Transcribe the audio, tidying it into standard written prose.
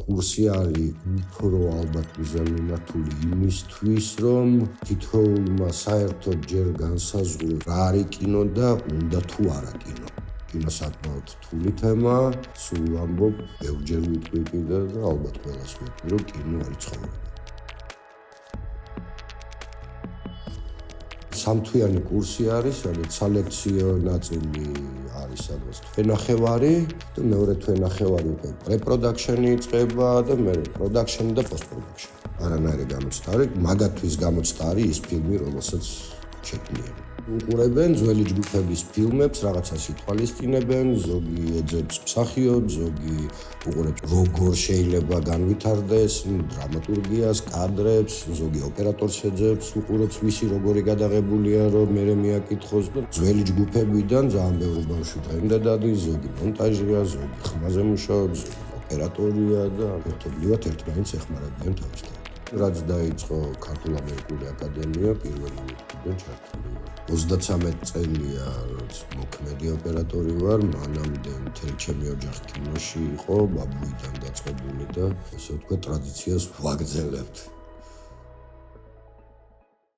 კურსი არის უფრო ალბათ მიზანმიმართული იმისთვის, რომ თითოეულმა საერთოდ ჯერ განსაზღვროს რა არის კინო და უნდა თუ არა კინო. კინო საკმაოდ რთული თემაა, სულ ვამბობ, ბევრჯერ ვიტყვი კიდე და ალბათ ყველას ვიტყვი, რომ კინო არის ცხოვრება. სამთვიანი კურსი არის, სადაც სალექციო ნაწილი არის, სადაც თვენახევარი და მეორე თვენახევარი უკვე პრე-პროდაქშენი იწყება და მეორე პროდაქშენი და პოსტ-პროდაქშენი. არანაირი გამოცდა არის, მაგათთვის გამოცდა არის ის ფილმი, რომელსაც შექმნიან. უყურებენ ძველი ჯგუფების ფილმებს, რაღაცას ითვალისწინებენ, ზოგი ეძებს მსახიობს, ზოგი უყურებს როგორ შეიძლება განვითარდეს დრამატურგიას, კადრებს, ზოგი ოპერატორს ეძებს, უყურებს ვისი როგორი გადაღებულია, რომ მერე მიაკითხოს და ძველი ჯგუფებიდან ძალიან ბევრი ბავშვი დღემდე დადის, ზოგი მონტაჟია, ზოგი ხმაზე მუშაობს, ზოგი ოპერატორია და ერთობლივად ერთმანეთს ეხმარებიან თავისთავად. რაც დაიწყო ქართულ-ამერიკული აკადემია პირველი მეთოდიდან ჩართული. 33 წელია, რაც მოქმედი ოპერატორი ვარ, მანამდე მთელი ჩემი ოჯახი კინოში იყო, ბაბუიდან დაწყებული და ასე ვთქვათ, ტრადიციას ვაგრძელებთ.